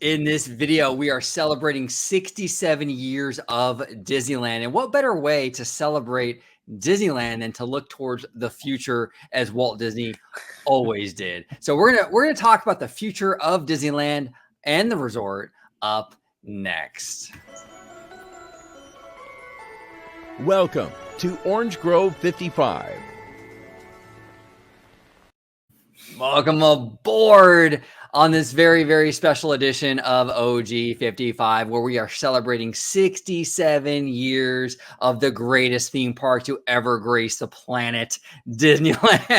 In this video, we are celebrating 67 years of Disneyland. And what better way to celebrate Disneyland than to look towards the future as Walt Disney always did. So we're gonna talk about the future of Disneyland and the resort up next. Welcome to Orange Grove 55. Welcome aboard on this very, very special edition of OG 55, where we are celebrating 67 years of the greatest theme park to ever grace the planet, Disneyland.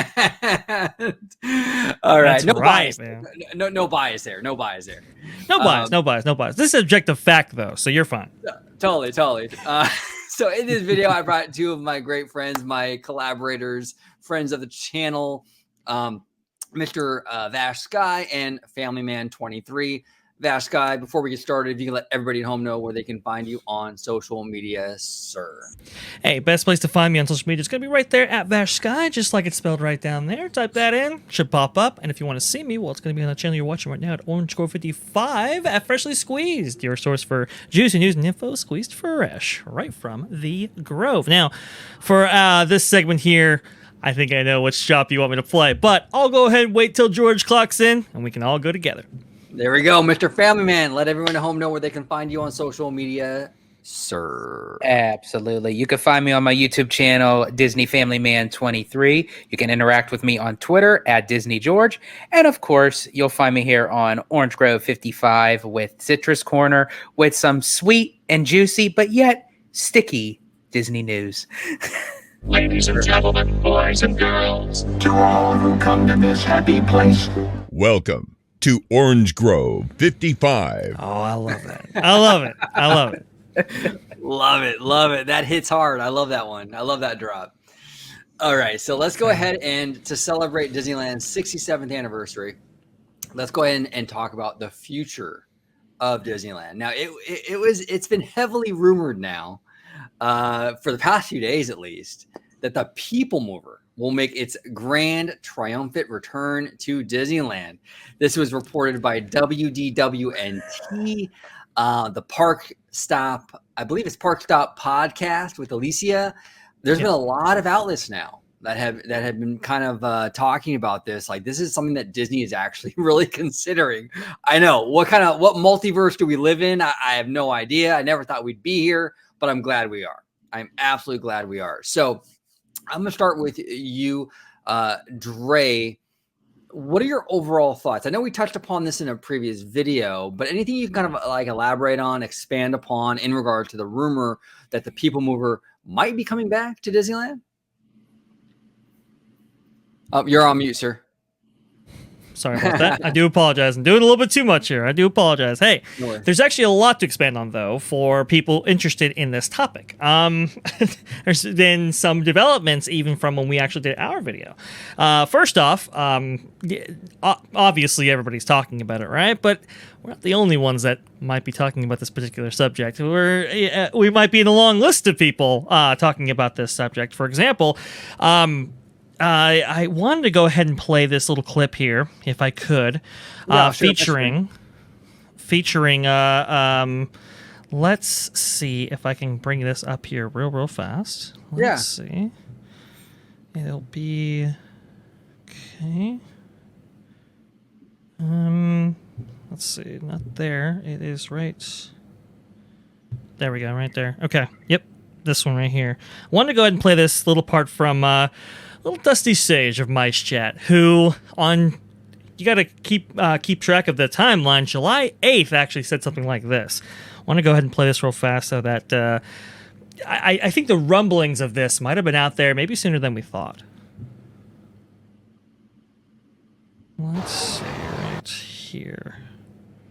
All right. That's No right, bias. man. No bias there. No bias there. No bias. This is objective fact, though, so you're fine. Totally. So in this video, I brought two of my great friends, my collaborators, friends of the channel, Mr. Vash Sky and Family Man 23. Vash Sky, before we get started, if you can let everybody at home know where they can find you on social media, sir. Hey, best place to find me on social media is going to be right there at Vash Sky, just like it's spelled right down there. Type that in, should pop up. And if you want to see me, well, it's going to be on the channel you're watching right now at Orange Grove 55 at Freshly Squeezed, your source for juicy news and info squeezed fresh right from the Grove. Now, for this segment here, I think I know which shop you want me to play, but I'll go ahead and wait till George clocks in, and we can all go together. There we go, Mr. Family Man. Let everyone at home know where they can find you on social media, sir. Absolutely. You can find me on my YouTube channel, Disney Family Man 23. You can interact with me on Twitter at Disney George. And of course, you'll find me here on Orange Grove 55 with Citrus Corner with some sweet and juicy, but yet sticky Disney news. Ladies and gentlemen, boys and girls, to all who come to this happy place, Welcome to Orange Grove 55. Oh, I love that. I love it. Love it. That hits hard. I love that one. I love that drop. All right, so let's go ahead and to celebrate Disneyland's 67th anniversary, let's go ahead and talk about the future of Disneyland. Now, it's been heavily rumored now, for the past few days at least, that the Peoplemover will make its grand triumphant return to Disneyland. This was reported by WDWNT, the Park Stop, I believe it's Park Stop podcast with Alicia. There's been a lot of outlets now that have been kind of talking about this. Like, this is something that Disney is actually really considering. I know what multiverse do we live in? I have no idea. I never thought we'd be here, but I'm glad we are. I'm absolutely glad we are. So I'm going to start with you, Dre. What are your overall thoughts? I know we touched upon this in a previous video, but anything you can kind of like elaborate on, expand upon in regard to the rumor that the Peoplemover might be coming back to Disneyland? Oh, you're on mute, sir. Sorry about that. I do apologize. I'm doing a little bit too much here. I do apologize. Hey, No worries. there's actually a lot to expand on, though, for people interested in this topic. There's been some developments even from when we actually did our video. First off, obviously everybody's talking about it, right? But we're not the only ones that might be talking about this particular subject. We might be in a long list of people talking about this subject. For example, I wanted to go ahead and play this little clip here, if I could, featuring. Let's see if I can bring this up here real fast. Let's see. It'll be okay. Let's see, not there. It is right. There we go, right there. Okay. Yep, this one right here. I wanted to go ahead and play this little part from little Dusty Sage of Mice Chat, who you got to keep track of the timeline. July 8th actually said something like this. I want to go ahead and play this real fast so that I think the rumblings of this might have been out there maybe sooner than we thought. Let's see right here.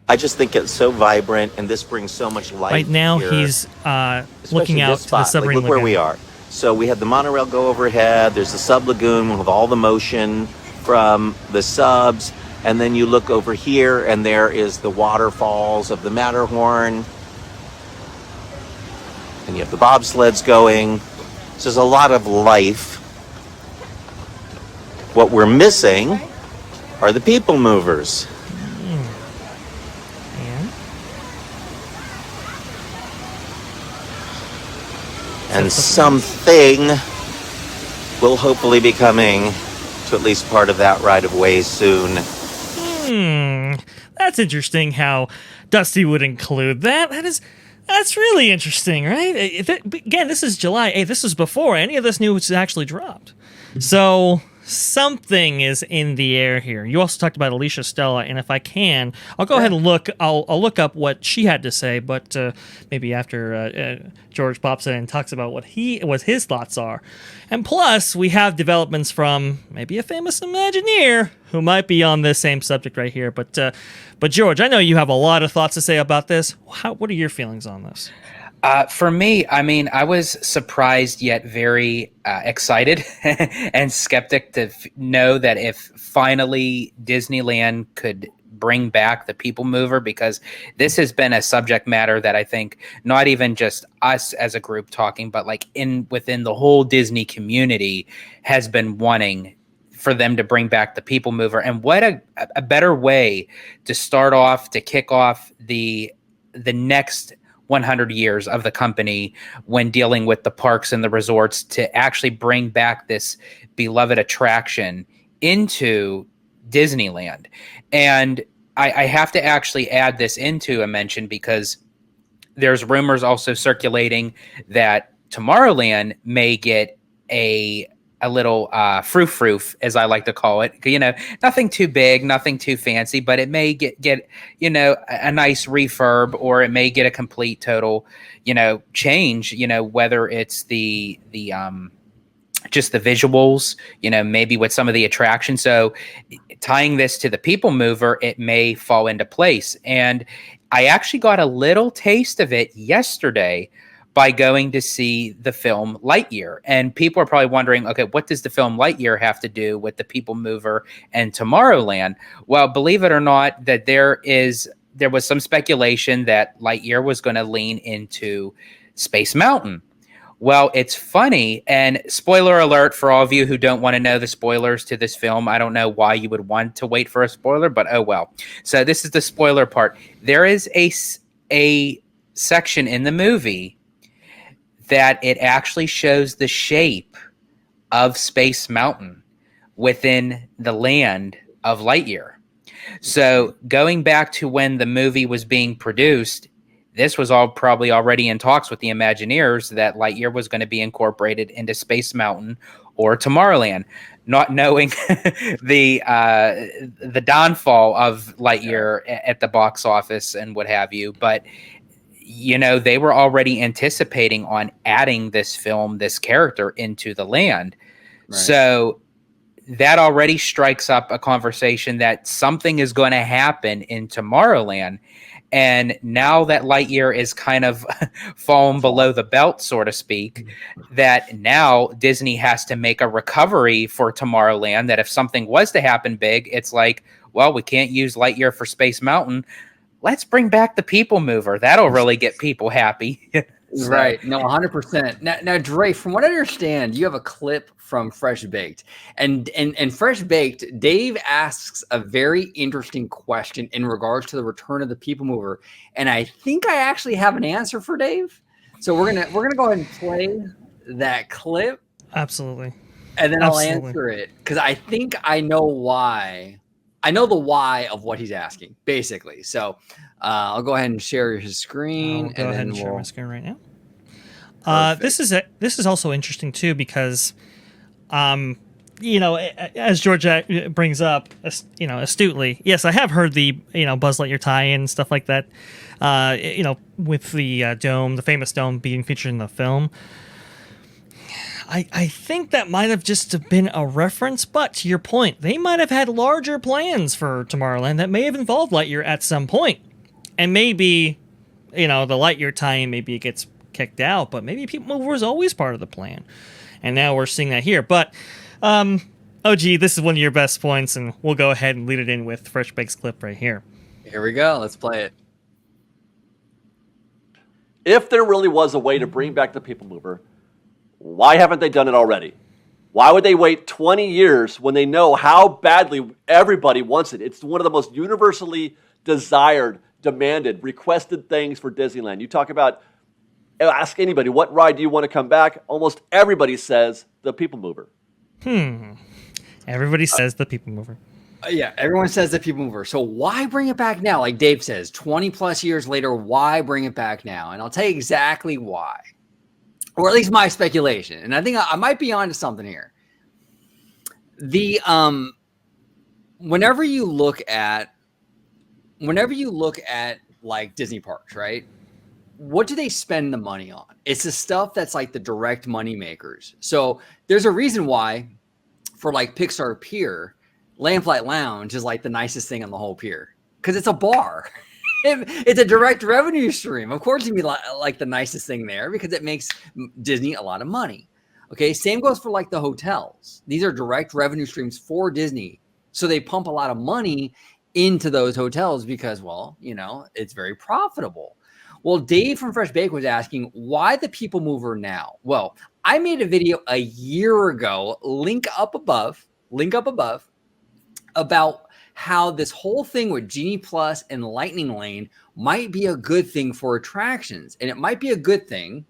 I just think it's so vibrant, and this brings so much life. Right now, here. he's looking Especially out this to the spot. submarine Like, look where lagoon. we are. So we had the monorail go overhead. There's the sub lagoon with all the motion from the subs. And then you look over here, and there is the waterfalls of the Matterhorn. And you have the bobsleds going. So there's a lot of life. What we're missing are the people movers. And something will hopefully be coming to at least part of that right of way soon. That's interesting how Dusty would include that. That's really interesting, right? Again, this is July 8th. This is before any of this news actually dropped. So something is in the air here. You also talked about Alicia Stella, and if I can, I'll go ahead and look. I'll look up what she had to say, but maybe after George pops in and talks about what his thoughts are. And plus, we have developments from maybe a famous Imagineer who might be on this same subject right here. But George, I know you have a lot of thoughts to say about this. What are your feelings on this? For me, I mean, I was surprised yet very excited and skeptic to know that if finally Disneyland could bring back the Peoplemover, because this has been a subject matter that I think not even just us as a group talking, but like within the whole Disney community has been wanting for them to bring back the Peoplemover. And what a better way to start off, to kick off the next 100 years of the company when dealing with the parks and the resorts, to actually bring back this beloved attraction into Disneyland. And I have to actually add this into a mention because there's rumors also circulating that Tomorrowland may get a little froof, as I like to call it. You know, nothing too big, nothing too fancy, but it may get you know, a nice refurb, or it may get a complete total, you know, change. You know, whether it's the just the visuals, you know, maybe with some of the attractions. So tying this to the Peoplemover, it may fall into place. And I actually got a little taste of it yesterday by going to see the film Lightyear. And people are probably wondering, okay, what does the film Lightyear have to do with the Peoplemover and Tomorrowland? Well, believe it or not, that there was some speculation that Lightyear was going to lean into Space Mountain. Well, it's funny, and spoiler alert for all of you who don't want to know the spoilers to this film. I don't know why you would want to wait for a spoiler, but oh well. So this is the spoiler part. There is a section in the movie that it actually shows the shape of Space Mountain within the land of Lightyear. So going back to when the movie was being produced, this was all probably already in talks with the Imagineers that Lightyear was going to be incorporated into Space Mountain or Tomorrowland, not knowing the downfall of Lightyear at the box office and what have you. But, you know, they were already anticipating on adding this film, this character into the land. Right. So that already strikes up a conversation that something is going to happen in Tomorrowland. And now that Lightyear is kind of fallen below the belt, so to speak, that now Disney has to make a recovery for Tomorrowland, that if something was to happen big, it's like, well, we can't use Lightyear for Space Mountain. Let's bring back the Peoplemover. That'll really get people happy. So. Right. No, 100%. Now, Dre, from what I understand, you have a clip from Fresh Baked. And Fresh Baked, Dave asks a very interesting question in regards to the return of the Peoplemover. And I think I actually have an answer for Dave. So we're gonna go ahead and play that clip. Absolutely. And then I'll answer it, because I think I know why. I know the why of what he's asking, basically. So I'll go ahead and share his screen. I'll go ahead and share my screen right now. This is also interesting too, because, you know, as George brings up, you know, astutely, yes, I have heard the, you know, Buzz Lightyear tie-in and stuff like that. You know, with the dome, the famous dome being featured in the film. I think that might have just been a reference, but to your point, they might have had larger plans for Tomorrowland that may have involved Lightyear at some point. And maybe, you know, the Lightyear tie-in, maybe it gets kicked out, but maybe Peoplemover was always part of the plan. And now we're seeing that here. But, OG, this is one of your best points, and we'll go ahead and lead it in with Fresh Bake's clip right here. Here we go. Let's play it. If there really was a way to bring back the Peoplemover, why haven't they done it already? Why would they wait 20 years when they know how badly everybody wants it? It's one of the most universally desired demanded, requested things for Disneyland. You talk about, ask anybody, what ride do you want to come back? Almost everybody says the People Mover. Everybody says the People Mover. Yeah, everyone says the People Mover. So why bring it back now? Like Dave says, 20 plus years later, why bring it back now? And I'll tell you exactly why. Or at least my speculation. And I think I might be onto something here. Whenever you look at like Disney parks, right? What do they spend the money on? It's the stuff that's like the direct money makers. So there's a reason why for like Pixar Pier, Lamplight Lounge is like the nicest thing on the whole pier because it's a bar. It's a direct revenue stream. Of course, it'd be like the nicest thing there because it makes Disney a lot of money. Okay, same goes for like the hotels. These are direct revenue streams for Disney. So they pump a lot of money into those hotels because, well, you know, it's very profitable. Well, Dave from Fresh Bake was asking, why the People Mover now? Well, I made a video a year ago, link up above, about how this whole thing with Genie Plus and Lightning Lane might be a good thing for attractions. And it might be a good thing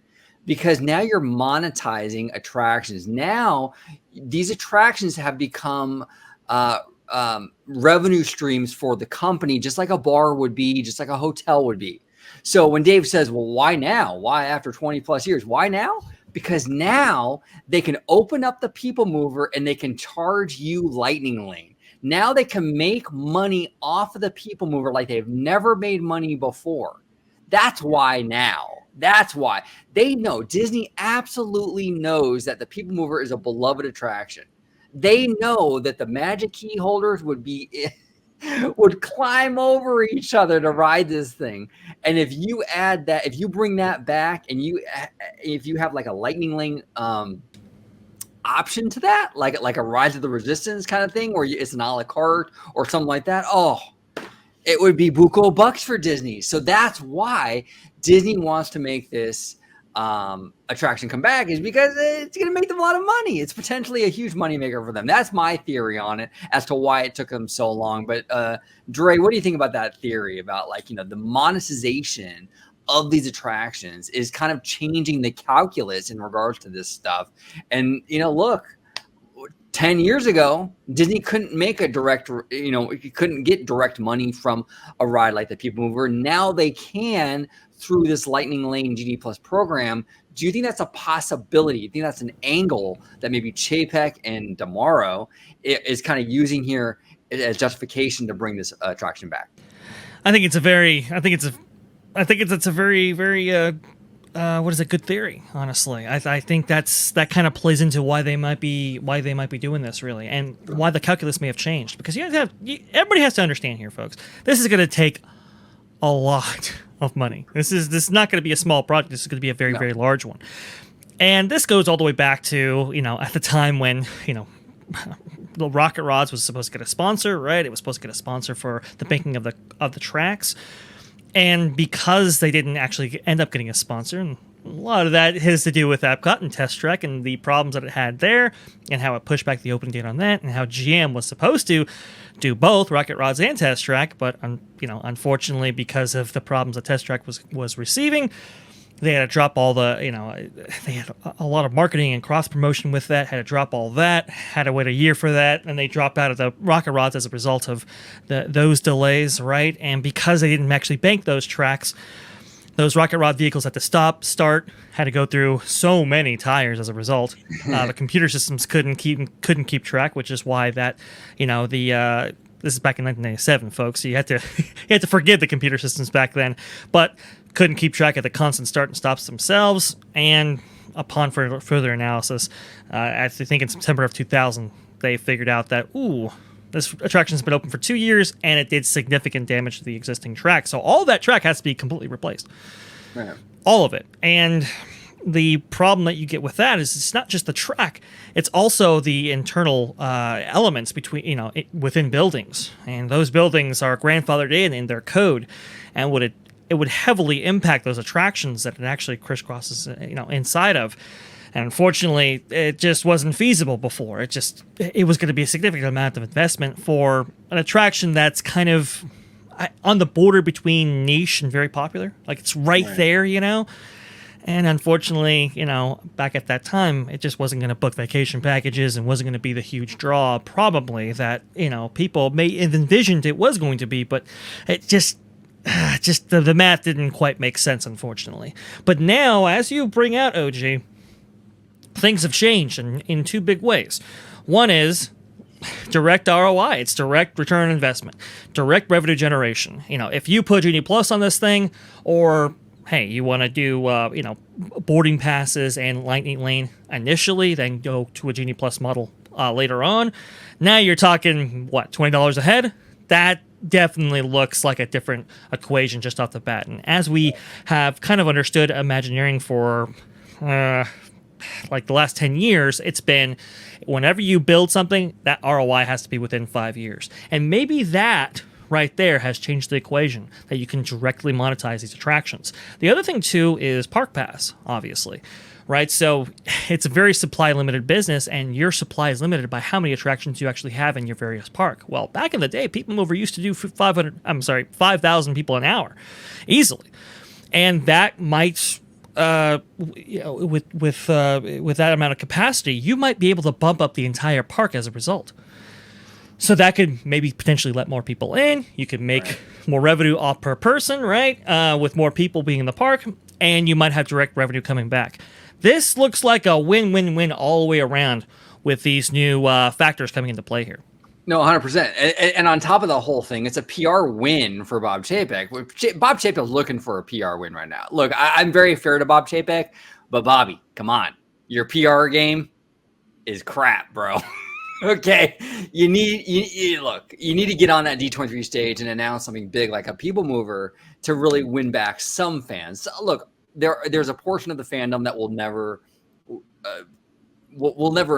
because now you're monetizing attractions. Now, these attractions have become revenue streams for the company, just like a bar would be, just like a hotel would be. So when Dave says, well, why now? Why after 20 plus years? Why now? Because now they can open up the People Mover and they can charge you Lightning Lane. Now they can make money off of the People Mover like they've never made money before. That's why now. That's why. They know, Disney absolutely knows that the People Mover is a beloved attraction. They know that the magic key holders would climb over each other to ride this thing. And if you add that, if you bring that back and if you have like a Lightning Lane option to that, like a Rise of the Resistance kind of thing, where it's an a la carte or something like that, it would be buco bucks for Disney. So that's why Disney wants to make this attraction come back, is because it's going to make them a lot of money. It's potentially a huge moneymaker for them. That's my theory on it as to why it took them so long. But Dre, what do you think about that theory about, like, you know, the monetization of these attractions is kind of changing the calculus in regards to this stuff? And, you know, look, 10 years ago, Disney couldn't make a direct, you know, you couldn't get direct money from a ride like the People Mover. Now they can through this Lightning Lane GD Plus program. Do you think that's a possibility? Do you think that's an angle that maybe Chapek and Damaro is kind of using here as justification to bring this attraction back? I think it's a very what is a good theory, honestly. I think that kind of plays into why they might be doing this, really, and why the calculus may have changed. Because everybody has to understand here, folks. This is going to take a lot of money. This is not going to be a small project. This is going to be a very, very large one. And this goes all the way back to, you know, at the time when, you know, the Rocket Rods was supposed to get a sponsor, right? It was supposed to get a sponsor for the making of the tracks. And because they didn't actually end up getting a sponsor, and a lot of that has to do with Epcot and Test Track and the problems that it had there, and how it pushed back the opening date on that, and how GM was supposed to do both Rocket Rods and Test Track, but unfortunately, because of the problems that Test Track was receiving, they had to drop all the, you know, they had a lot of marketing and cross promotion with that, had to drop all that, had to wait a year for that, and they dropped out of the Rocket Rods as a result of those delays, right? And because they didn't actually bank those tracks, those Rocket Rod vehicles had to stop, start, had to go through so many tires as a result. The computer systems couldn't keep track, which is why that, you know, this is back in 1997, folks. So you had to forgive the computer systems back then, but couldn't keep track of the constant start and stops themselves. And upon further analysis, I think in September of 2000, they figured out that, this attraction's been open for 2 years, and it did significant damage to the existing track. So all that track has to be completely replaced. Right. All of it. And the problem that you get with that is it's not just the track, it's also the internal elements between, you know, within buildings. And those buildings are grandfathered in their code, and it would heavily impact those attractions that it actually crisscrosses, you know, inside of. And unfortunately, it just wasn't feasible before. It was going to be a significant amount of investment for an attraction that's kind of, on the border between niche and very popular. Like it's right there, you know. And unfortunately, you know, back at that time, it just wasn't going to book vacation packages and wasn't going to be the huge draw, probably, that, you know, people may have envisioned it was going to be, but it just the math didn't quite make sense, unfortunately. But now, as you bring out OG, things have changed in two big ways. One is direct ROI. It's direct return on investment, direct revenue generation. You know, if you put Genie Plus on this thing, or hey, you want to do, you know, boarding passes and Lightning Lane initially, then go to a Genie Plus model later on. Now you're talking, what, $20 a head? That definitely looks like a different equation just off the bat. And as we have kind of understood Imagineering for like the last 10 years, it's been whenever you build something, that ROI has to be within 5 years. And maybe that right there has changed the equation, that you can directly monetize these attractions. The other thing too is Park Pass, obviously, right? So it's a very supply limited business, and your supply is limited by how many attractions you actually have in your various park. Well, back in the day, Peoplemover used to do 5,000 people an hour easily. And that might, you know, with that amount of capacity, you might be able to bump up the entire park as a result. So that could maybe potentially let more people in. You could make more revenue off per person, right? With more people being in the park, and you might have direct revenue coming back. This looks like a win-win-win all the way around with these new factors coming into play here. No, 100%. And on top of the whole thing, it's a PR win for Bob Chapek. Bob Chapek is looking for a PR win right now. Look, I'm very fair to Bob Chapek, but Bobby, come on. Your PR game is crap, bro. Okay, you need to get on that D23 stage and announce something big like a Peoplemover to really win back some fans. So, look, there's a portion of the fandom that will never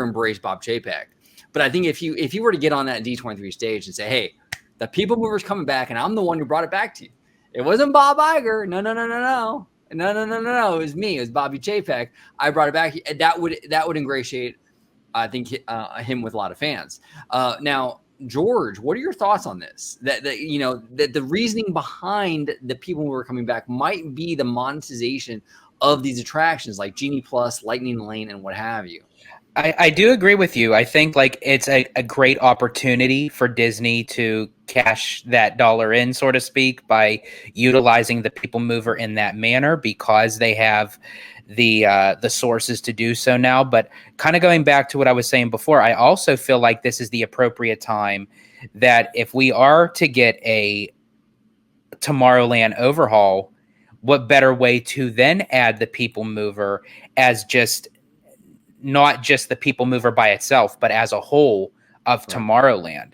embrace Bob Chapek. But I think if you were to get on that D23 stage and say, hey, the Peoplemover's coming back, and I'm the one who brought it back to you. It wasn't Bob Iger. No. It was me. It was Bobby Chapek. I brought it back. That would ingratiate, I think, him with a lot of fans. Now, George, what are your thoughts on this? That the reasoning behind the people who are coming back might be the monetization of these attractions like Genie Plus, Lightning Lane, and what have you. I do agree with you. I think like it's a great opportunity for Disney to cash that dollar in, so to speak, by utilizing the Peoplemover in that manner, because they have the sources to do so now. But kind of going back to what I was saying before, I also feel like this is the appropriate time that if we are to get a Tomorrowland overhaul, what better way to then add the Peoplemover as just not just the Peoplemover by itself, but as a whole of Tomorrowland,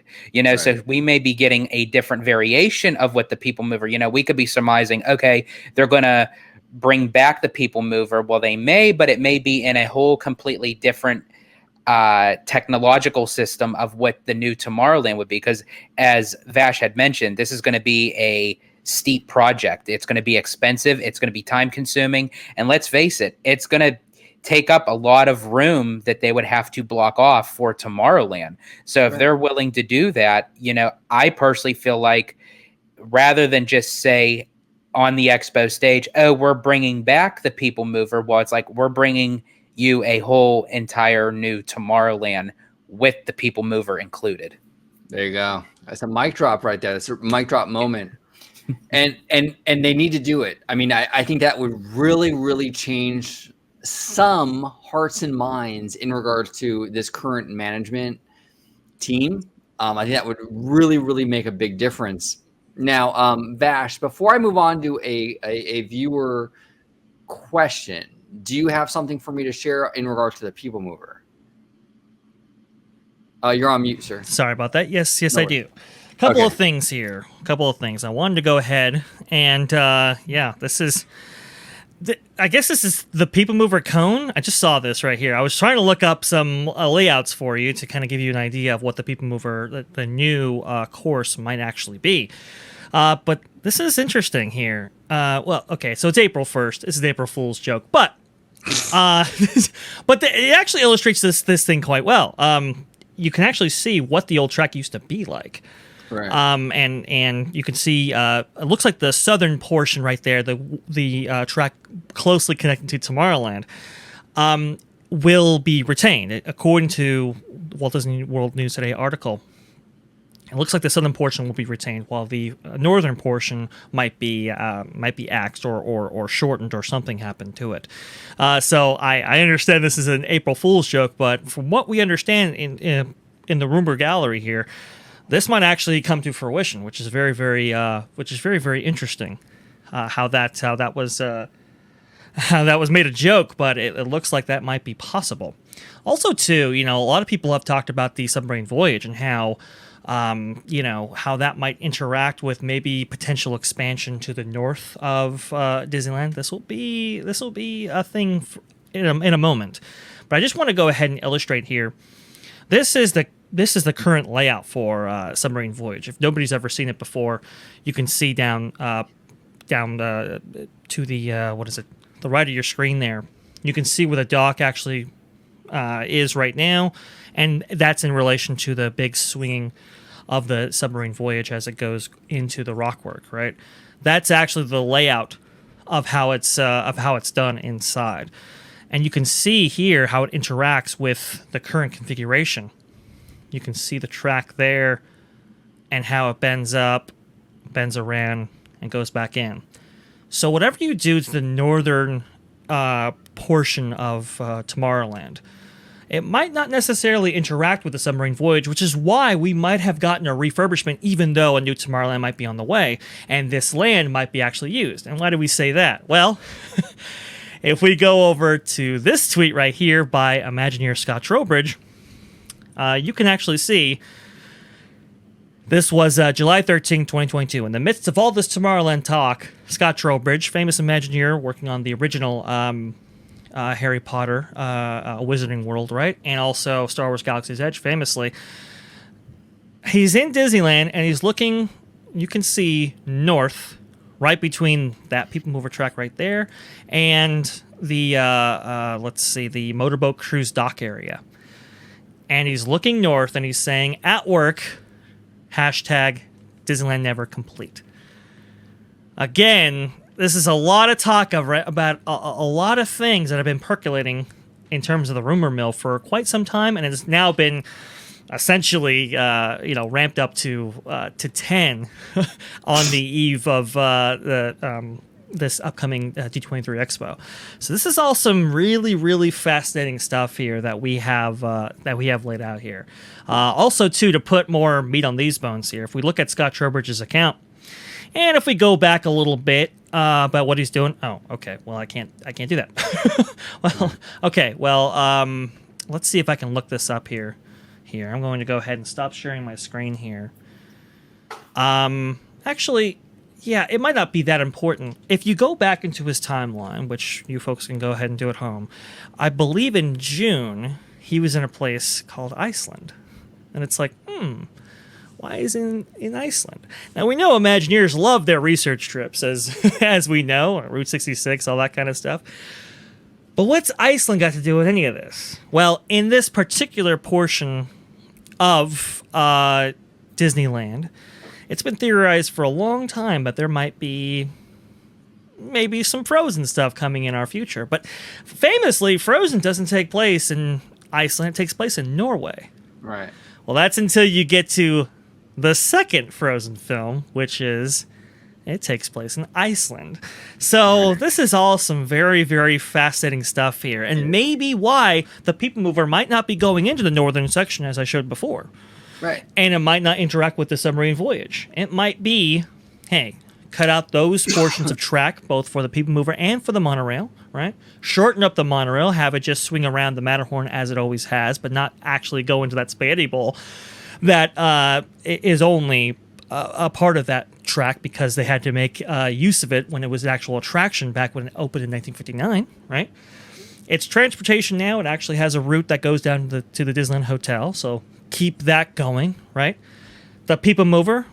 so we may be getting a different variation of what the Peoplemover, we could be surmising, okay, they're going to bring back the Peoplemover. Well, they may, but it may be in a whole completely different technological system of what the new Tomorrowland would be. Because as Vash had mentioned, this is going to be a steep project. It's going to be expensive. It's going to be time consuming. And let's face it, it's going to take up a lot of room that they would have to block off for Tomorrowland. So if they're willing to do that, I personally feel like rather than just say on the expo stage, oh, we're bringing back the Peoplemover, well, it's like we're bringing you a whole entire new Tomorrowland with the Peoplemover included. There you go. That's a mic drop right there. That's a mic drop moment. and they need to do it. I mean, I think that would really, really change some hearts and minds in regards to this current management team. I think that would really, really make a big difference. Now, Vash, before I move on to a viewer question, do you have something for me to share in regards to the Peoplemover? You're on mute, sir. Sorry about that. Yes, no, I do. Couple of things here. Couple of things. I wanted to go ahead and this is. I guess this is the Peoplemover cone. I just saw this right here. I was trying to look up some layouts for you to kind of give you an idea of what the Peoplemover, the new course might actually be. But this is interesting here. Well, okay, so it's April 1st. This is the April Fool's joke, but it actually illustrates this thing quite well. You can actually see what the old track used to be like. Right. And you can see it looks like the southern portion right there, the track closely connected to Tomorrowland, will be retained according to Walt Disney World News Today article. It looks like the southern portion will be retained, while the northern portion might be axed or shortened, or something happened to it. So I understand this is an April Fool's joke, but from what we understand in the rumor gallery here, this might actually come to fruition, which is very very interesting. How that was made a joke, but it looks like that might be possible. Also, too, a lot of people have talked about the submarine voyage and how that might interact with maybe potential expansion to the north of Disneyland. This will be a thing in a moment, but I just want to go ahead and illustrate here. This is the current layout for Submarine Voyage. If nobody's ever seen it before, you can see down to the the right of your screen there. You can see where the dock actually is right now, and that's in relation to the big swinging of the Submarine Voyage as it goes into the rockwork. Right, that's actually the layout of how it's done inside, and you can see here how it interacts with the current configuration. You can see the track there, and how it bends up, bends around, and goes back in. So whatever you do to the northern portion of Tomorrowland, it might not necessarily interact with the Submarine Voyage, which is why we might have gotten a refurbishment even though a new Tomorrowland might be on the way, and this land might be actually used. And why do we say that? Well, if we go over to this tweet right here by Imagineer Scott Trowbridge, you can actually see this was July 13, 2022. In the midst of all this Tomorrowland talk, Scott Trowbridge, famous Imagineer working on the original Harry Potter, Wizarding World, right? And also Star Wars Galaxy's Edge, famously. He's in Disneyland, and he's looking, you can see, north, right between that Peoplemover track right there, and the, the motorboat cruise dock area. And he's looking north, and he's saying, at work, hashtag Disneyland never complete. Again, this is a lot of talk about a lot of things that have been percolating in terms of the rumor mill for quite some time, and it's now been essentially ramped up to 10 on the eve of this upcoming D23 Expo. So this is all some really, really fascinating stuff here that we have laid out here. Also, too, to put more meat on these bones here, if we look at Scott Trowbridge's account, and if we go back a little bit about what he's doing, well, I can't do that. Let's see if I can look this up here. I'm going to go ahead and stop sharing my screen here. Actually, yeah, it might not be that important. If you go back into his timeline, which you folks can go ahead and do at home, I believe in June, he was in a place called Iceland. And it's like, why is in Iceland? Now, we know Imagineers love their research trips, as we know, Route 66, all that kind of stuff. But what's Iceland got to do with any of this? Well, in this particular portion of Disneyland, it's been theorized for a long time, but there might be maybe some Frozen stuff coming in our future. But famously, Frozen doesn't take place in Iceland. It takes place in Norway. Right. Well, that's until you get to the second Frozen film, which is it takes place in Iceland. So this is all some very, very fascinating stuff here, and maybe why the Peoplemover might not be going into the northern section, as I showed before. Right. And it might not interact with the Submarine Voyage. It might be, hey, cut out those portions of track, both for the Peoplemover and for the monorail, right? Shorten up the monorail, have it just swing around the Matterhorn as it always has, but not actually go into that spaghetti bowl that is only a part of that track because they had to make use of it when it was an actual attraction back when it opened in 1959, right? It's transportation now. It actually has a route that goes down to the Disneyland Hotel, so keep that going, right? The Peoplemover,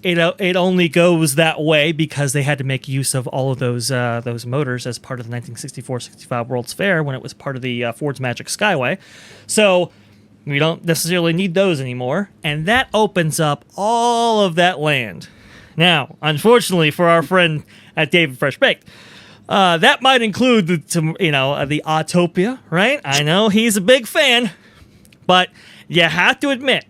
it only goes that way because they had to make use of all of those motors as part of the 1964-65 World's Fair when it was part of the Ford's Magic Skyway. So We don't necessarily need those anymore, and that opens up all of that land. Now, unfortunately for our friend at David Fresh Baked, that might include the Autopia, right? I know he's a big fan, but you have to admit,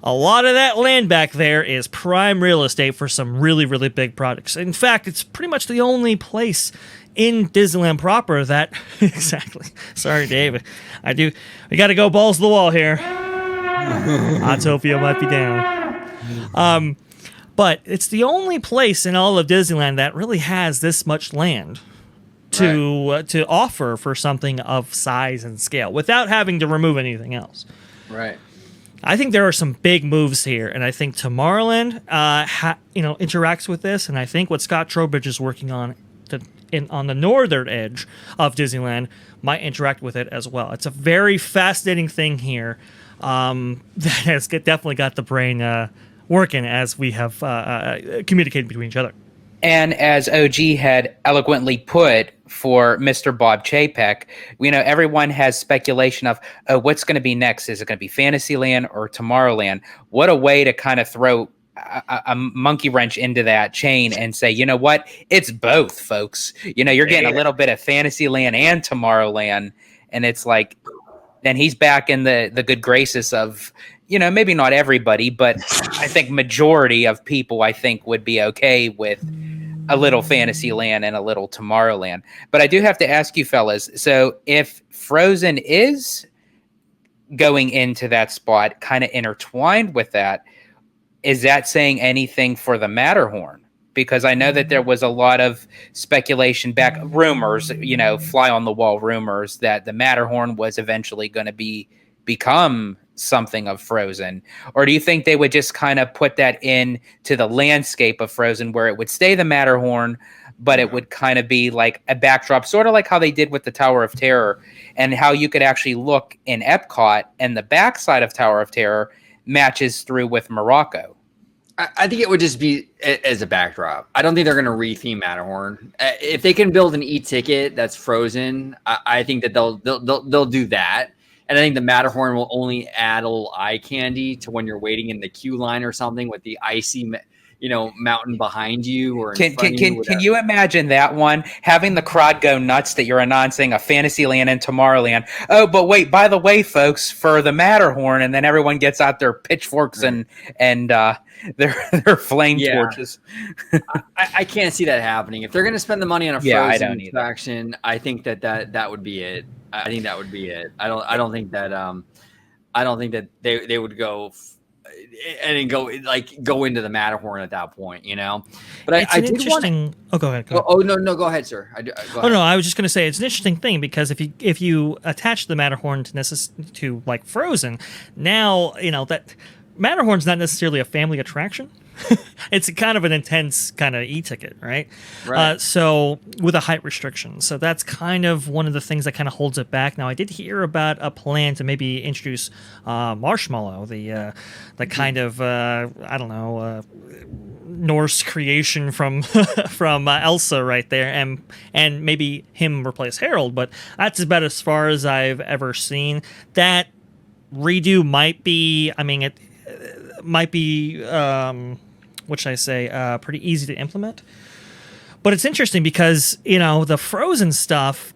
a lot of that land back there is prime real estate for some really, really big projects. In fact, it's pretty much the only place in Disneyland proper that exactly. Sorry, Dave. We got to go balls to the wall here. Autopia might be down. But it's the only place in all of Disneyland that really has this much land to offer for something of size and scale without having to remove anything else. Right. I think there are some big moves here, and I think Tomorrowland, interacts with this, and I think what Scott Trowbridge is working on on the northern edge of Disneyland might interact with it as well. It's a very fascinating thing here that has definitely got the brain working as we have communicated between each other. And as OG had eloquently put for Mr. Bob Chapek, everyone has speculation of, what's going to be next? Is it going to be Fantasyland or Tomorrowland? What a way to kind of throw a monkey wrench into that chain and say, you know what? It's both, folks. You're getting a little bit of Fantasyland and Tomorrowland. And it's like, then he's back in the good graces of, maybe not everybody, but I think majority of people, I think, would be okay with a little Fantasyland and a little Tomorrowland. But I do have to ask you fellas, so if Frozen is going into that spot, kind of intertwined with that, is that saying anything for the Matterhorn? Because I know that there was a lot of speculation rumors, fly on the wall rumors that the Matterhorn was eventually going to become something of Frozen. Or do you think they would just kind of put that in to the landscape of Frozen where it would stay the Matterhorn, but it would kind of be like a backdrop, sort of like how they did with the Tower of Terror, and how you could actually look in Epcot and the backside of Tower of Terror matches through with Morocco? I think it would just be as a backdrop. I don't think they're going to retheme Matterhorn. If they can build an e-ticket that's Frozen, I think that they'll do that. And I think the Matterhorn will only add a little eye candy to when you're waiting in the queue line or something with the icy, mountain behind you or in front of you. Can you imagine that one, having the crowd go nuts that you're announcing a Fantasyland and Tomorrowland? Oh, but wait, by the way, folks, for the Matterhorn, and then everyone gets out their pitchforks and their flame torches. I can't see that happening. If they're going to spend the money on a Frozen attraction, I think that would be it. I think that would be it. I don't think that they would go and go into the Matterhorn at that point, But I did interesting. Go ahead. Oh no, go ahead, sir. Go ahead. No, I was just going to say it's an interesting thing because if you attach the Matterhorn to like Frozen, now that Matterhorn's not necessarily a family attraction. It's kind of an intense kind of e-ticket, right? So with a height restriction. So that's kind of one of the things that kind of holds it back. Now, I did hear about a plan to maybe introduce Marshmallow, the kind of, Norse creation from from Elsa right there, and maybe him replace Harold. But that's about as far as I've ever seen. That redo might be, it might be... what should I say, pretty easy to implement. But it's interesting because, the Frozen stuff,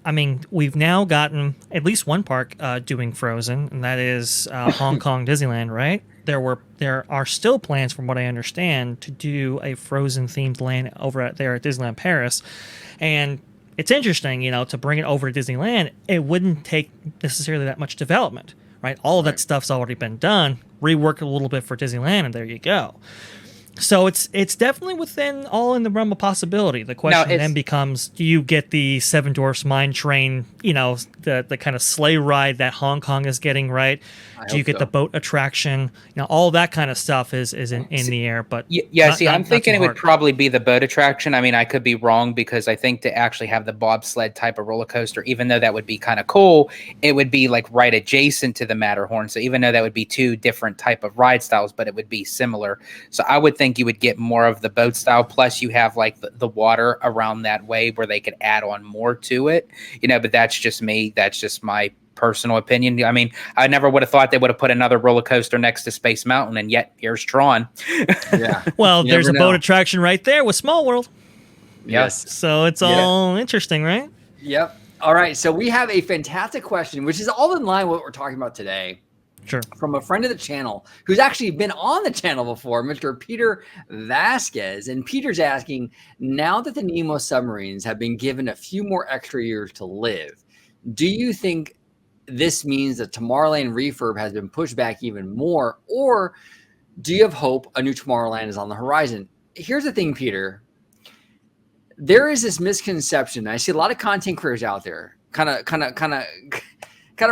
we've now gotten at least one park doing Frozen, and that is Hong Kong Disneyland, right? There are still plans, from what I understand, to do a Frozen-themed land over there at Disneyland Paris. And it's interesting, to bring it over to Disneyland, it wouldn't take necessarily that much development, right? All of that stuff's already been done. Rework a little bit for Disneyland, and there you go. So it's definitely all in the realm of possibility. The question then becomes, do you get the Seven Dwarfs Mine Train, the kind of sleigh ride that Hong Kong is getting, right? Do you get the boat attraction? All that kind of stuff is in the air. But I'm thinking it would probably be the boat attraction. I could be wrong because I think to actually have the bobsled type of roller coaster, even though that would be kind of cool, it would be like right adjacent to the Matterhorn. So even though that would be two different type of ride styles, but it would be similar. So I would think you would get more of the boat style. Plus, you have like the water around that way where they could add on more to it, but that's just me. That's just my personal opinion. I mean, I never would have thought they would have put another roller coaster next to Space Mountain, and yet here's Tron. Yeah. Well, You there's a never boat know. attraction right there with Small World. Yes. So it's all interesting, right? Yep. All right. So we have a fantastic question, which is all in line with what we're talking about today. Sure. From a friend of the channel who's actually been on the channel before, Mr. Peter Vasquez. And Peter's asking, now that the Nemo submarines have been given a few more extra years to live, do you think this means that Tomorrowland refurb has been pushed back even more? Or do you have hope a new Tomorrowland is on the horizon? Here's the thing, Peter. There is this misconception. I see a lot of content creators out there kind of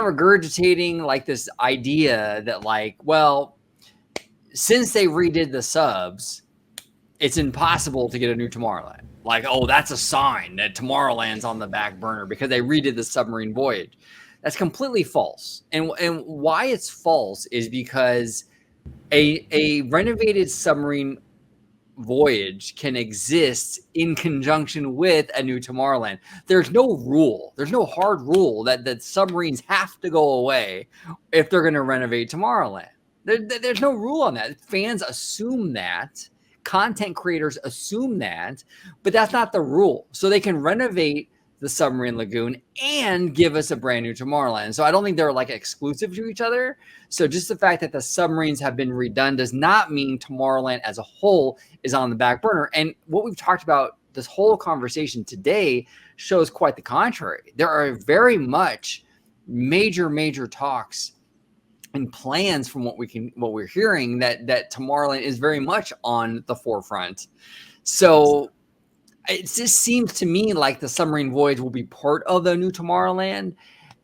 regurgitating like this idea that like, well, since they redid the subs, it's impossible to get a new Tomorrowland. Like, oh, that's a sign that Tomorrowland's on the back burner because they redid the submarine voyage. That's completely false. And why it's false is because a renovated submarine voyage can exist in conjunction with a new Tomorrowland. There's no rule. There's no hard rule that submarines have to go away if they're going to renovate Tomorrowland. There's no rule on that. Fans assume that. Content creators assume that, but that's not the rule. So they can renovate the submarine lagoon and give us a brand new Tomorrowland. So I don't think they're like exclusive to each other. So just the fact that the submarines have been redone does not mean Tomorrowland as a whole is on the back burner. And what we've talked about this whole conversation today shows quite the contrary. There are very much major talks and plans from what we're hearing that Tomorrowland is very much on the forefront. So it just seems to me like the submarine voyage will be part of the new Tomorrowland.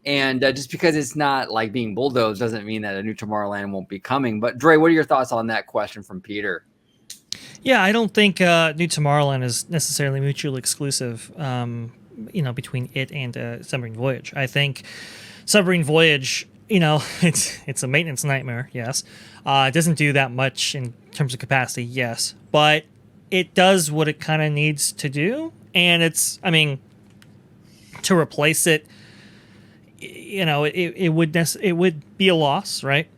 And just because it's not like being bulldozed doesn't mean that a new Tomorrowland won't be coming. But Dre, what are your thoughts on that question from Peter? Yeah, I don't think New Tomorrowland is necessarily mutually exclusive, between it and Submarine Voyage. I think Submarine Voyage, it's a maintenance nightmare, yes. It doesn't do that much in terms of capacity, yes. But it does what it kind of needs to do. And to replace it, it would be a loss, right?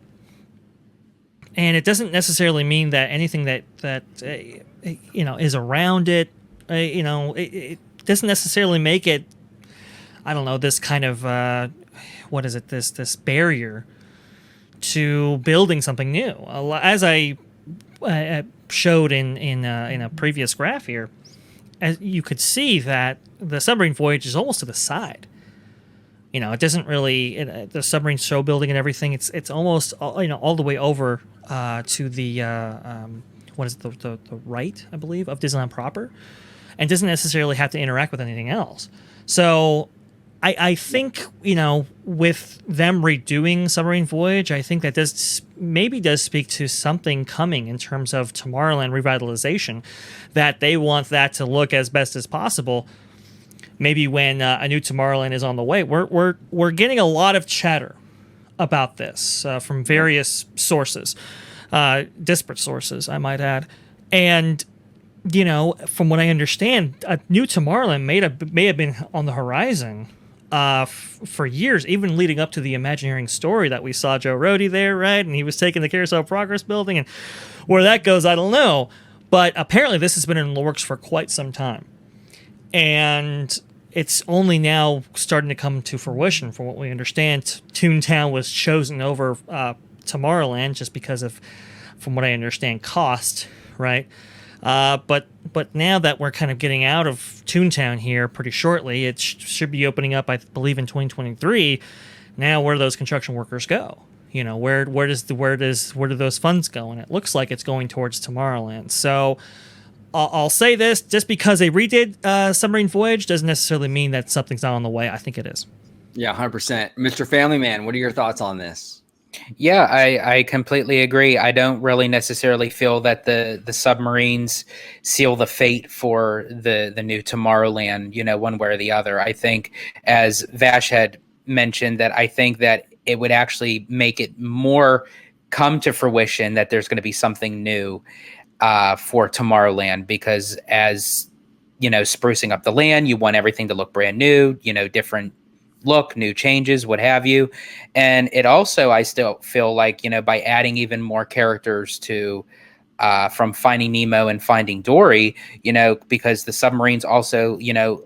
And it doesn't necessarily mean that anything that is around it, it doesn't necessarily make it, I don't know, this kind of this barrier to building something new. As I showed in a previous graph here, as you could see that the submarine voyage is almost to the side. It doesn't really the submarine show building and everything. It's almost all the way over to the the right, I believe, of Disneyland proper, and doesn't necessarily have to interact with anything else. So I think with them redoing Submarine Voyage, I think that does speak to something coming in terms of Tomorrowland revitalization, that they want that to look as best as possible. Maybe when a new Tomorrowland is on the way. We're getting a lot of chatter about this from various sources, disparate sources, I might add. And from what I understand, a new Tomorrowland may have been on the horizon for years, even leading up to the Imagineering story that we saw Joe Rohde there, right? And he was taking the Carousel Progress building, and where that goes, I don't know. But apparently, this has been in the works for quite some time. And it's only now starting to come to fruition. From what we understand, Toontown was chosen over Tomorrowland just because of, from what I understand, cost, right? But now that we're kind of getting out of Toontown here pretty shortly, it should be opening up, I believe, in 2023. Now, where do those construction workers go? Where do those funds go? And it looks like it's going towards Tomorrowland. So I'll say this, just because they redid Submarine Voyage doesn't necessarily mean that something's not on the way. I think it is. Yeah, 100%. Mr. Family Man, what are your thoughts on this? Yeah, I completely agree. I don't really necessarily feel that the submarines seal the fate for the new Tomorrowland, one way or the other. I think, as Vash had mentioned, that I think that it would actually make it more come to fruition that there's going to be something new. for Tomorrowland, because as sprucing up the land, you want everything to look brand new, different look, new changes, what have you. And it also, I still feel like, by adding even more characters to from Finding Nemo and Finding Dory, because the submarines also,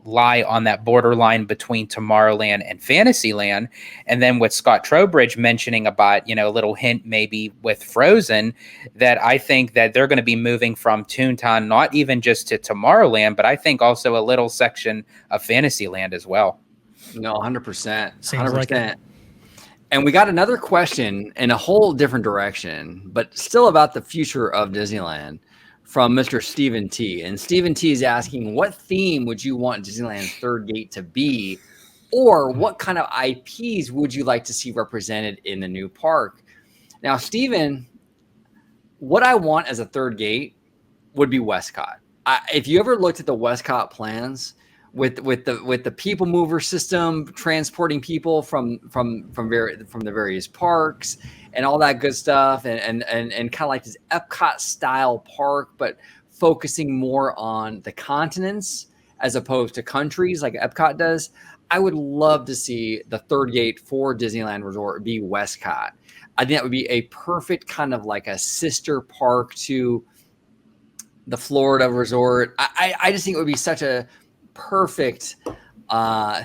lie on that borderline between Tomorrowland and Fantasyland. And then with Scott Trowbridge mentioning about, a little hint maybe with Frozen, that I think that they're going to be moving from Toontown, not even just to Tomorrowland, but I think also a little section of Fantasyland as well. No, 100%. Seems like 100%. it. And we got another question in a whole different direction, but still about the future of Disneyland from Mr. Stephen T. And Stephen T is asking, what theme would you want Disneyland's third gate to be? Or what kind of IPs would you like to see represented in the new park? Now, Stephen, what I want as a third gate would be Westcott. If you ever looked at the Westcott plans, with the Peoplemover system transporting people from the various parks and all that good stuff, and kind of like this Epcot style park, but focusing more on the continents as opposed to countries like Epcot does. I would love to see the third gate for Disneyland Resort be Westcott. I think that would be a perfect kind of like a sister park to the Florida Resort. I just think it would be such a perfect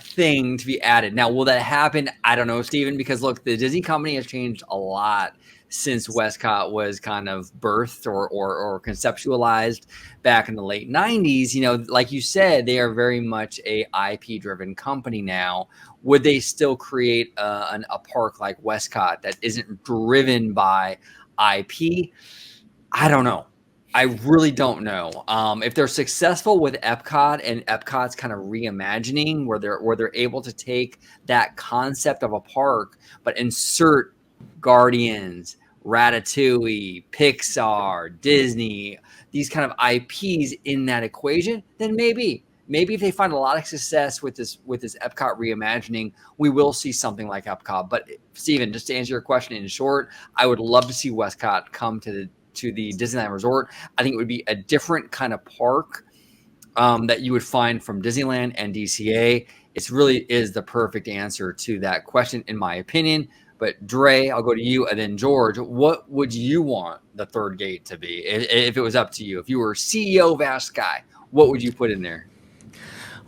thing to be added. Now, will that happen? I don't know, Stephen, because look, the Disney company has changed a lot since Westcott was kind of birthed or conceptualized back in the late 90s. Like you said, they are very much a IP driven company now. Would they still create a park like Westcott that isn't driven by IP? I don't know. I really don't know. If they're successful with Epcot and Epcot's kind of reimagining, where they're able to take that concept of a park but insert Guardians, Ratatouille, Pixar, Disney, these kind of IPs in that equation, then maybe if they find a lot of success with this Epcot reimagining, we will see something like Epcot. But Stephen, just to answer your question in short, I would love to see Westcott come to the Disneyland Resort. I think it would be a different kind of park that you would find from Disneyland and DCA. It really is the perfect answer to that question, in my opinion. But Dre, I'll go to you, and then George, what would you want the third gate to be if it was up to you? If you were CEO of Ask Sky, what would you put in there?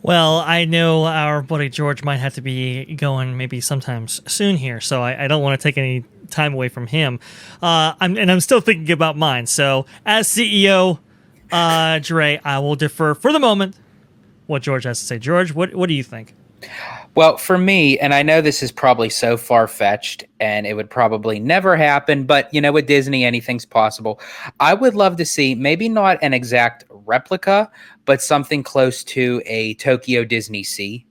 Well, I know our buddy George might have to be going maybe sometimes soon here, so I don't want to take any time away from him. I'm still thinking about mine. So as CEO, Dre, I will defer for the moment what George has to say. George, what do you think? Well, for me, and I know this is probably so far-fetched and it would probably never happen, but with Disney, anything's possible. I would love to see maybe not an exact replica, but something close to a Tokyo Disney Sea.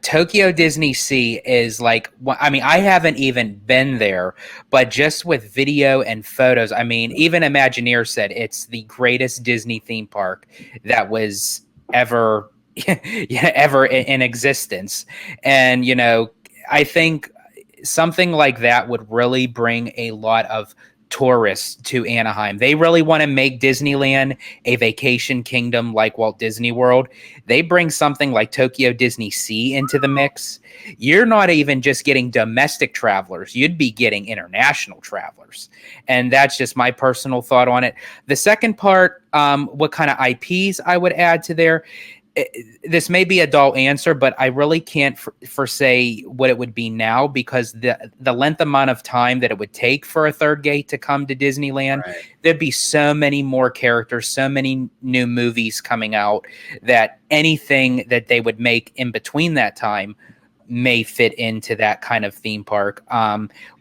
Tokyo Disney Sea is like, I haven't even been there, but just with video and photos, even Imagineer said it's the greatest Disney theme park that was ever in existence. And, I think something like that would really bring a lot of tourists to Anaheim. They really want to make Disneyland a vacation kingdom like Walt Disney World. They bring something like Tokyo Disney Sea into the mix. You're not even just getting domestic travelers. You'd be getting international travelers. And that's just my personal thought on it. The second part, what kind of IPs I would add to there, this may be a dull answer, but I really can't foresee what it would be now, because the length amount of time that it would take for a third gate to come to Disneyland, right, there'd be so many more characters, so many new movies coming out, that anything that they would make in between that time may fit into that kind of theme park.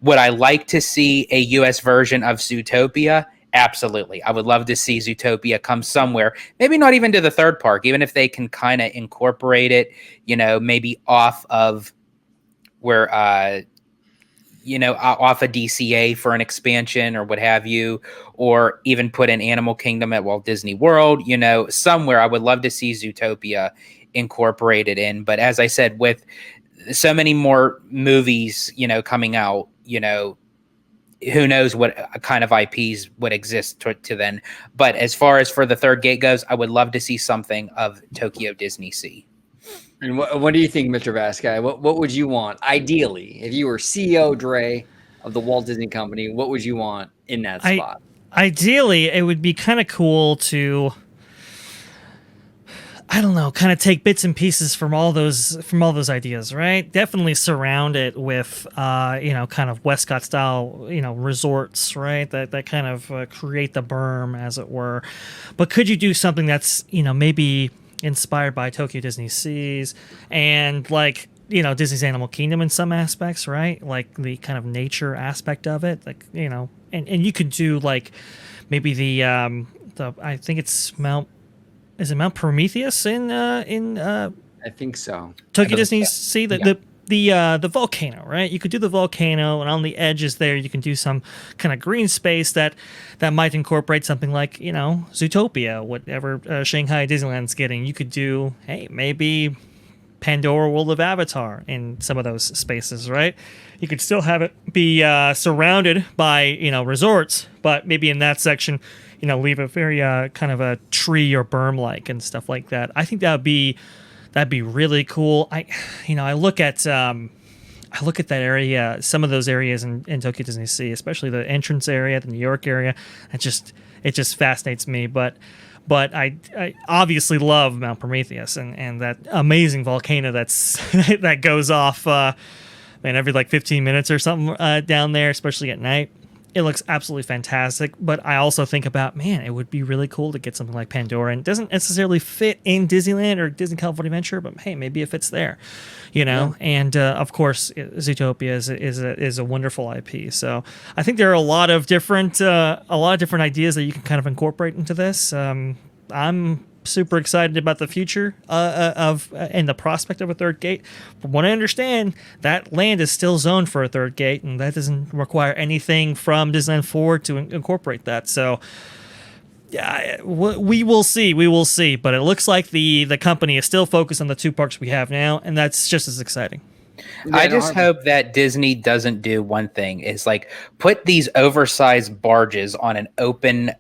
Would I like to see a US version of Zootopia? Absolutely. I would love to see Zootopia come somewhere, maybe not even to the third park, even if they can kind of incorporate it, maybe off of where, off a DCA for an expansion or what have you, or even put an Animal Kingdom at Walt Disney World, somewhere. I would love to see Zootopia incorporated in. But as I said, with so many more movies, coming out, who knows what kind of IPs would exist to then. But as far as for the third gate goes, I would love to see something of Tokyo Disney Sea. And what do you think, Mr. Vasquez? What would you want ideally if you were CEO Dre of the Walt Disney Company? What would you want in that spot? Ideally, it would be kind of cool to, I don't know, kind of take bits and pieces from all those ideas, right? Definitely surround it with, kind of Westcott style, resorts, right? That kind of create the berm, as it were. But could you do something that's, maybe inspired by Tokyo Disney Seas and like, Disney's Animal Kingdom in some aspects, right? Like the kind of nature aspect of it, like, and you could do like maybe the I think it's Mount Prometheus in I think so. Tokyo Disney Sea, the volcano, right? You could do the volcano, and on the edges there, you can do some kind of green space that might incorporate something like, Zootopia, whatever Shanghai Disneyland's getting. You could do, hey, maybe Pandora World of Avatar in some of those spaces, right? You could still have it be surrounded by, resorts, but maybe in that section, leave a very kind of a tree or berm-like and stuff like that. I think that'd be really cool. I look at that area, some of those areas in Tokyo Disney Sea, especially the entrance area, the New York area. It just fascinates me. But I obviously love Mount Prometheus and that amazing volcano that goes off, every like 15 minutes or something down there, especially at night. It looks absolutely fantastic, but I also think about, man, it would be really cool to get something like Pandora, and it doesn't necessarily fit in Disneyland or Disney California Adventure, but hey, maybe it fits there, Yeah. And of course, Zootopia is a wonderful IP. So I think there are a lot of different ideas that you can kind of incorporate into this. I'm super excited about the future and the prospect of a third gate. From what I understand, that land is still zoned for a third gate, and that doesn't require anything from Disneyland Forward to incorporate that. So, yeah, we will see. But it looks like the company is still focused on the two parks we have now, and that's just as exciting. I just hope that Disney doesn't do one thing, is like put these oversized barges on an open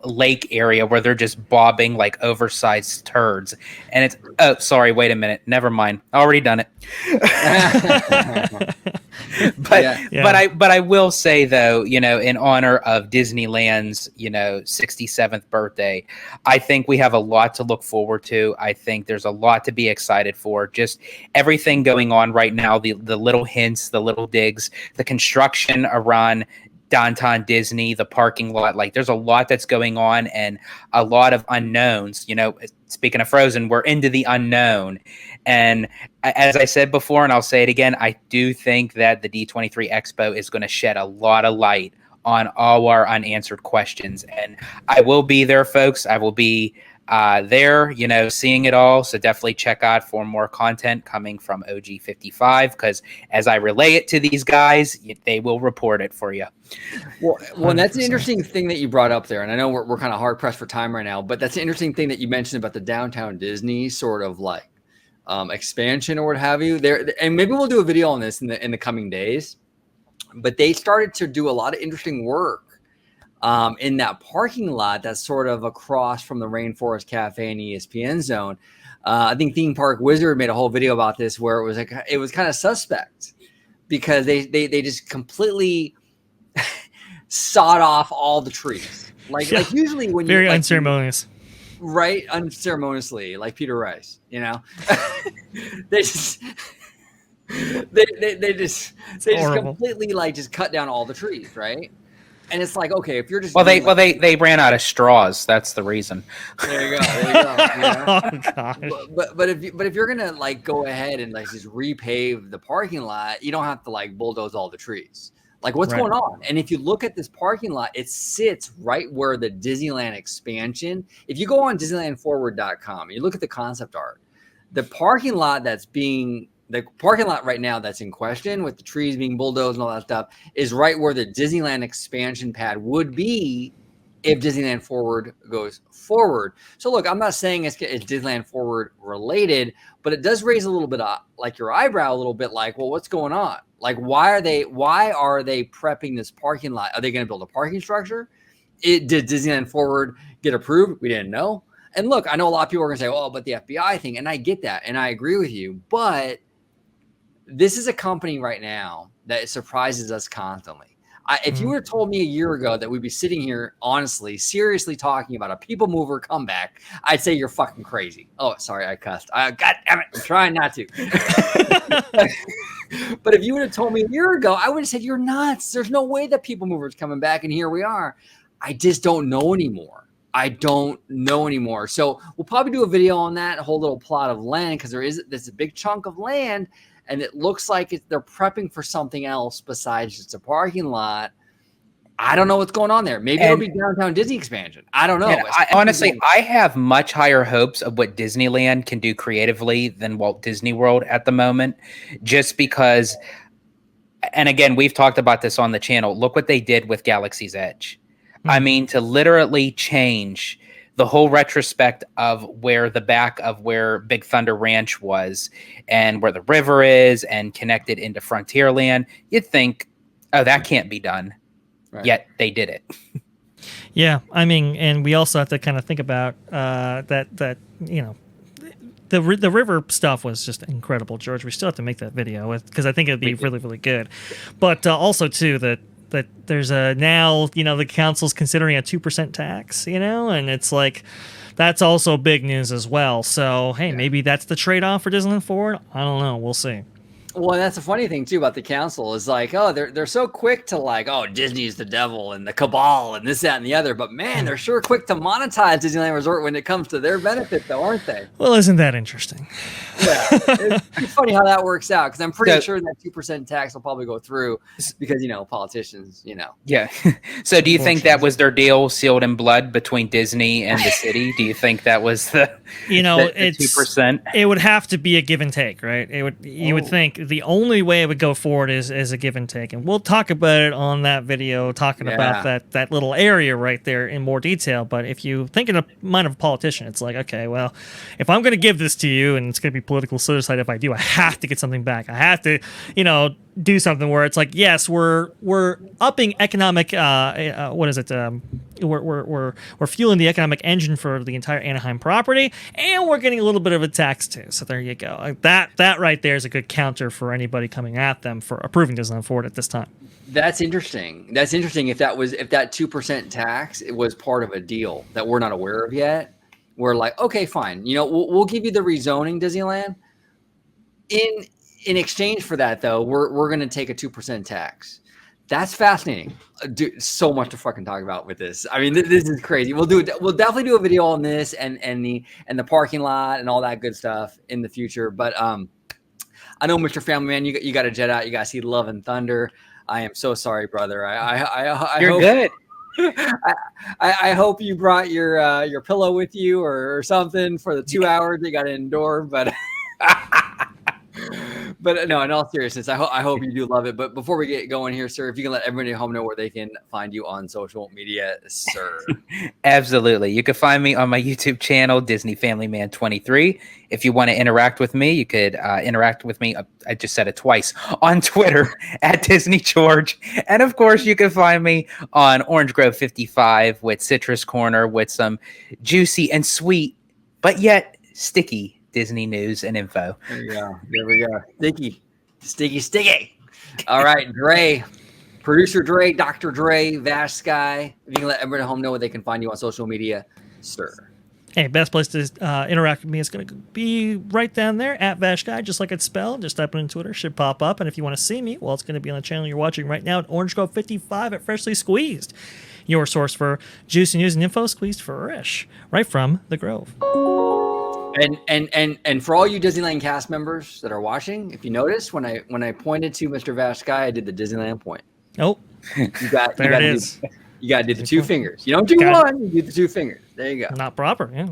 lake area where they're just bobbing like oversized turds, and it's wait a minute, never mind, already done it. But I will say though, in honor of Disneyland's 67th birthday, I think we have a lot to look forward to. I think there's a lot to be excited for. Just everything going on right now, the little hints, the little digs, the construction around Downtown Disney, the parking lot, like there's a lot that's going on and a lot of unknowns. Speaking of Frozen, we're into the unknown. And as I said before, and I'll say it again, I do think that the D23 Expo is going to shed a lot of light on all our unanswered questions. And I will be there, folks. I will be there, seeing it all. So definitely check out for more content coming from OG55, because as I relay it to these guys, they will report it for you. Well, that's an interesting thing that you brought up there. And I know we're kind of hard pressed for time right now, but that's an interesting thing that you mentioned about the Downtown Disney sort of like expansion or what have you there. And maybe we'll do a video on this in the coming days, but they started to do a lot of interesting work in that parking lot that's sort of across from the Rainforest Cafe and ESPN zone. I think Theme Park Wizard made a whole video about this where it was kind of suspect because they just completely sawed off all the trees. Like usually when very unceremonious. Right, unceremoniously, like Peter Rice, they just they just completely like just cut down all the trees, right? And it's like, okay, if you're just they ran out of straws. That's the reason. There you go. Oh gosh. But if you're gonna like go ahead and like just repave the parking lot, you don't have to like bulldoze all the trees. Like what's going on? And if you look at this parking lot, it sits right where the Disneyland expansion. If you go on DisneylandForward.com, you look at the concept art, the parking lot right now that's in question with the trees being bulldozed and all that stuff is right where the Disneyland expansion pad would be if Disneyland Forward goes forward. So look, I'm not saying it's Disneyland Forward related, but it does raise a little bit of like your eyebrow a little bit, like, well, what's going on? Like, why are they prepping this parking lot? Are they going to build a parking structure? Did Disneyland Forward get approved? We didn't know. And look, I know a lot of people are going to say, oh, but the FBI thing, and I get that, and I agree with you, but this is a company right now that surprises us constantly. If you would have told me a year ago that we'd be sitting here, honestly, seriously talking about a Peoplemover comeback, I'd say you're fucking crazy. Oh, sorry, I cussed. God damn it, I'm trying not to. But if you would have told me a year ago, I would have said you're nuts. There's no way that Peoplemover is coming back, and here we are. I just don't know anymore. So we'll probably do a video on that whole little plot of land, because there's a big chunk of land. And it looks like they're prepping for something else besides just a parking lot. I don't know what's going on there. Maybe it'll be downtown Disney expansion. I don't know. Honestly, I have much higher hopes of what Disneyland can do creatively than Walt Disney World at the moment, just because, and again, we've talked about this on the channel. Look what they did with Galaxy's Edge. Mm-hmm. I mean, to literally change the whole retrospect of where the back of where Big Thunder Ranch was and where the river is and connected into Frontierland, you'd think, oh, that can't be done. Right. Yet they did it. Yeah. I mean, and we also have to kind of think about that, you know, the river stuff was just incredible, George. We still have to make that video because I think it'd be really, really good. But also, too, that there's now, you know, the council's considering a 2% tax, you know, and it's like, that's also big news as well. So, hey, maybe that's the trade-off for Disneyland Forward. I don't know. We'll see. Well, that's the funny thing, too, about the council is like, oh, they're so quick to like, oh, Disney's the devil and the cabal and this, that, and the other. But, man, they're sure quick to monetize Disneyland Resort when it comes to their benefit, though, aren't they? Well, isn't that interesting? Yeah. It's funny how that works out, because I'm pretty sure that 2% tax will probably go through because, you know, politicians, you know. Yeah. So do you think that was their deal sealed in blood between Disney and the city? Do you think that was the, you know, the 2%? It would have to be a give and take, right? You would think the only way it would go forward is a give and take. And we'll talk about it on that video, talking about that little area right there in more detail. But if you think in a mind of a politician, it's like, okay, well, if I'm going to give this to you and it's going to be political suicide if I do, I have to get something back. I have to, you know, do something where it's like, yes, we're upping economic, what is it? We're fueling the economic engine for the entire Anaheim property, and we're getting a little bit of a tax too. So there you go. Like that right there is a good counter for anybody coming at them for approving Disneyland Forward at this time. That's interesting. That's interesting. If that 2% tax was part of a deal that we're not aware of yet, we're like, okay, fine. You know, we'll give you the rezoning, Disneyland. In exchange for that, though, we're going to take a 2% tax. That's fascinating. Dude, so much to fucking talk about with this. I mean, this is crazy. We'll definitely do a video on this and the parking lot and all that good stuff in the future. But I know, Mr. Family Man, you got to jet out. You got to see Love and Thunder. I am so sorry, brother. You're good. I hope you brought your pillow with you or something for the 2 hours you got to endure. But but no, in all seriousness, I hope you do love it. But before we get going here, sir, if you can let everybody at home know where they can find you on social media, sir. Absolutely. You can find me on my YouTube channel, Disney Family Man 23. If you want to interact with me, you could interact with me. I just said it twice on Twitter at Disney George. And of course, you can find me on Orange Grove 55 with Citrus Corner with some juicy and sweet, but yet sticky Disney news and info. There we go. Sticky. All right, Dre, producer Dre, Dr. Dre, Vash Sky. If you can let everyone at home know where they can find you on social media, sir. Hey, best place to interact with me is going to be right down there at Vash Guy, just like it's spelled. Just type it in Twitter, should pop up. And if you want to see me, well, it's going to be on the channel you're watching right now at Orange Grove 55 at Freshly Squeezed, your source for juicy news and info squeezed fresh right from the Grove. And for all you Disneyland cast members that are watching, if you notice when I pointed to Mr. Vash Sky, I did the Disneyland point. Oh, you got to do the two fingers. You don't do one, you do the two fingers. There you go. Not proper, yeah.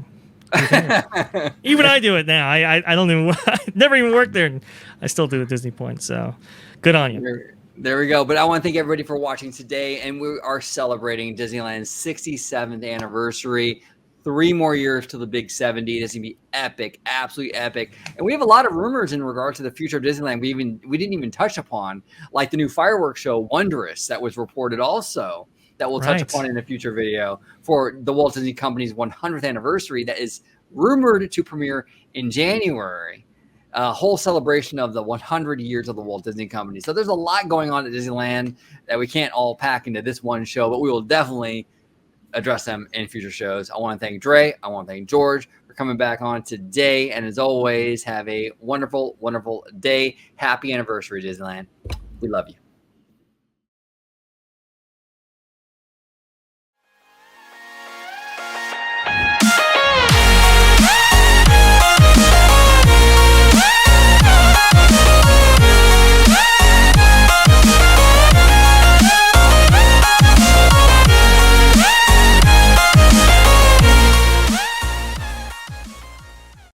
Even I do it now. I don't even. I never even worked there, and I still do the Disney point. So, good on you. There we go. But I want to thank everybody for watching today. And we are celebrating Disneyland's 67th anniversary. 3 more years to the big 70. It's going to be epic, absolutely epic. And we have a lot of rumors in regards to the future of Disneyland we didn't even touch upon, like the new fireworks show, Wondrous, that was reported also, that we'll touch upon in a future video for the Walt Disney Company's 100th anniversary that is rumored to premiere in January. A whole celebration of the 100 years of the Walt Disney Company. So there's a lot going on at Disneyland that we can't all pack into this one show, but we will definitely address them in future shows. I want to thank Dre. I want to thank George for coming back on today. And as always, have a wonderful, wonderful day. Happy anniversary, Disneyland. We love you.